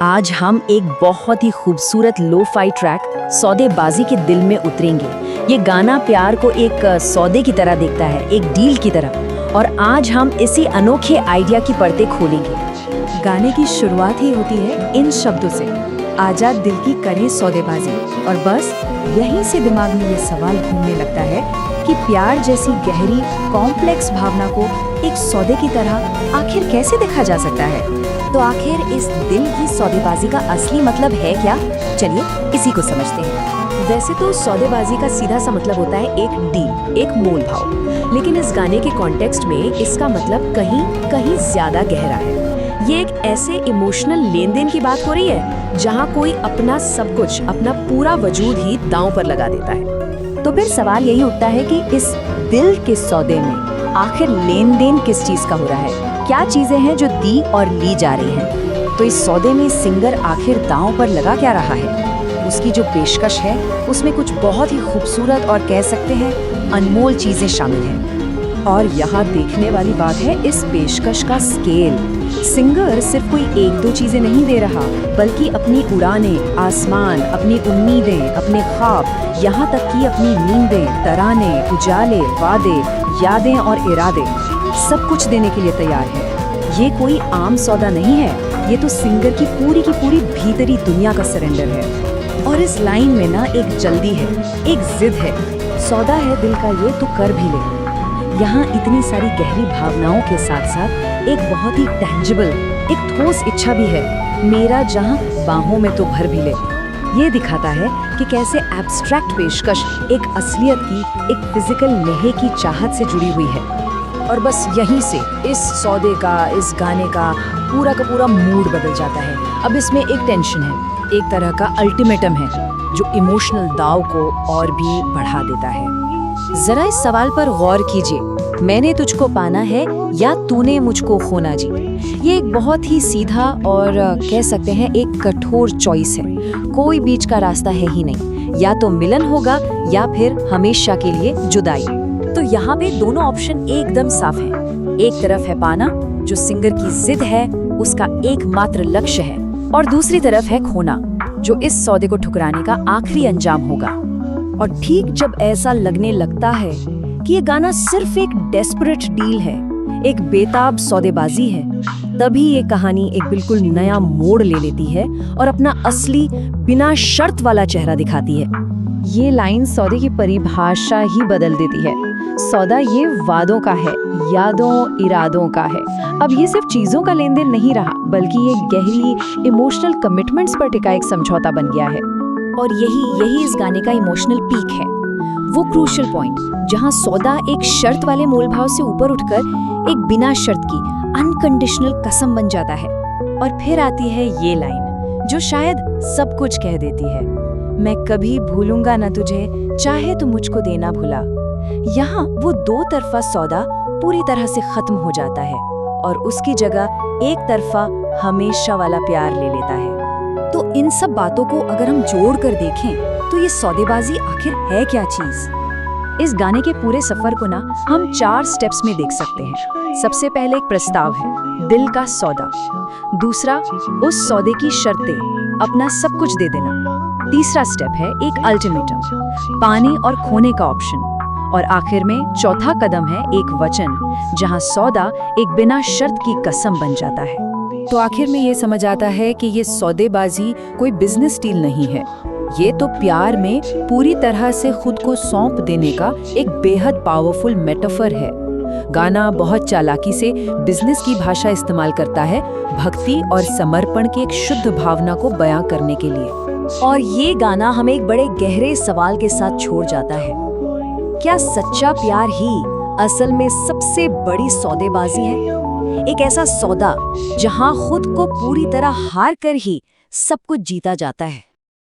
आज हम एक बहुत ही खूबसूरत लो-फाई ट्रैक सौदेबाजी के दिल में उतरेंगे। ये गाना प्यार को एक सौदे की तरह देखता है, एक डील की तरह। और आज हम इसी अनोखे आइडिया की परतें खोलेंगे। गाने की शुरुआत ही होती है इन शब्दों से, आजा दिल की करे सौदेबाजी। और बस यहीं से दिमाग में ये सवाल घूमने लगता है कि प्यार जैसी गहरी कॉम्प्लेक्स भावना को एक सौदे की तरह आखिर कैसे देखा जा सकता है। तो आखिर इस दिल की सौदेबाजी का असली मतलब है क्या? चलिए इसी को समझते हैं। वैसे तो सौदेबाजी का सीधा सा मतलब होता है एक डील, एक मोल भाव। लेकिन इस गाने के कॉन्टेक्स्ट में इसका मतलब कहीं कहीं ज्यादा गहरा है। ये एक ऐसे इमोशनल लेन देन की बात हो रही है जहाँ कोई अपना सब कुछ, अपना पूरा वजूद ही दांव पर लगा देता है। तो फिर सवाल यही उठता है कि इस दिल के सौदे में आखिर लेन देन किस चीज का हो रहा है? क्या चीजें हैं जो दी और ली जा रही हैं? तो इस सौदे में सिंगर आखिर दांव पर लगा क्या रहा है? उसकी जो पेशकश है उसमें कुछ बहुत ही खूबसूरत और कह सकते हैं अनमोल चीजें शामिल हैं। और यहाँ देखने वाली बात है इस पेशकश का स्केल। सिंगर सिर्फ कोई एक दो चीजें नहीं दे रहा, बल्कि अपनी उड़ानें, आसमान, अपनी उम्मीदें, अपने ख्वाब, यहाँ तक कि अपनी नींदें, तराने, उजाले, वादे, यादें और इरादे सब कुछ देने के लिए तैयार है। ये कोई आम सौदा नहीं है, ये तो सिंगर की पूरी भीतरी दुनिया का सरेंडर है। और इस लाइन में ना एक जल्दी है, एक जिद है। सौदा है दिल का ये तो कर भी ले। यहाँ इतनी सारी गहरी भावनाओं के साथ साथ एक बहुत ही टेंजिबल, एक ठोस इच्छा भी है, मेरा जहाँ बाहों में तो भर भी ले। ये दिखाता है कि कैसे एब्स्ट्रैक्ट पेशकश एक असलियत की, एक फिजिकल नेहे की चाहत से जुड़ी हुई है। और बस यहीं से इस सौदे का, इस गाने का पूरा मूड बदल जाता है। अब इसमें एक टेंशन है, एक तरह का अल्टीमेटम है जो इमोशनल दाव को और भी बढ़ा देता है। जरा इस सवाल पर गौर कीजिए, मैंने तुझको पाना है या तूने मुझको खोना जी। ये एक बहुत ही सीधा और कह सकते हैं एक कठोर चॉइस है। कोई बीच का रास्ता है ही नहीं, या तो मिलन होगा या फिर हमेशा के लिए जुदाई। तो यहाँ पे दोनों ऑप्शन एकदम साफ हैं। एक तरफ है पाना, जो सिंगर की जिद है, उसका एकमात्र लक्ष्य है, और दूसरी तरफ है खोना, जो इस सौदे को ठुकराने का आखिरी अंजाम होगा। और ठीक जब ऐसा लगने लगता है कि ये गाना सिर्फ एक डेस्परेट डील है, एक बेताब सौदेबाजी है, तभी ये कहानी एक बिल्कुल नया मोड़ ले लेती है और अपना असली बिना शर्त वाला चेहरा दिखाती है। ये लाइन सौदे की परिभाषा ही बदल देती है। सौदा ये वादों का है, यादों, इरादों का है। अब ये सिर्फ चीजों का लेन देन नहीं रहा, बल्कि ये गहरी इमोशनल कमिटमेंट्स पर टिका एक समझौता बन गया है। और यही इस गाने का इमोशनल पीक है, वो क्रूशियल पॉइंट जहां सौदा एक शर्त वाले मोल भाव से ऊपर उठकर एक बिना शर्त की अनकंडीशनल कसम बन जाता है। और फिर आती है ये लाइन जो शायद सब कुछ कह देती है, मैं कभी भूलूंगा न तुझे, चाहे तू मुझको देना भुला। यहाँ वो दो तरफा सौदा पूरी तरह से खत्म हो जाता है और उसकी जगह एक तरफा हमेशा वाला प्यार ले लेता है। तो इन सब बातों को अगर हम जोड़ कर देखें तो ये सौदेबाजी आखिर है क्या चीज? इस गाने के पूरे सफर को ना हम 4 स्टेप्स में देख सकते हैं। सबसे पहले एक प्रस्ताव है, दिल का सौदा। दूसरा, उस सौदे की शर्तें, अपना सब कुछ दे देना। तीसरा स्टेप है एक अल्टीमेटम, पाने और खोने का ऑप्शन। और आखिर में चौथा कदम है एक वचन, जहां सौदा एक बिना शर्त की कसम बन जाता है। तो आखिर में ये समझ आता है कि ये सौदेबाजी कोई बिजनेस डील नहीं है, ये तो प्यार में पूरी तरह से खुद को सौंप देने का एक बेहद पावरफुल मेटाफर है। गाना बहुत चालाकी से बिजनेस की भाषा इस्तेमाल करता है, भक्ति और समर्पण की एक शुद्ध भावना को बयां करने के लिए। और ये गाना हमें एक बड़े गहरे सवाल के साथ छोड़ जाता है, क्या सच्चा प्यार ही असल में सबसे बड़ी सौदेबाजी है? एक ऐसा सौदा जहां खुद को पूरी तरह हार कर ही सब कुछ जीता जाता है।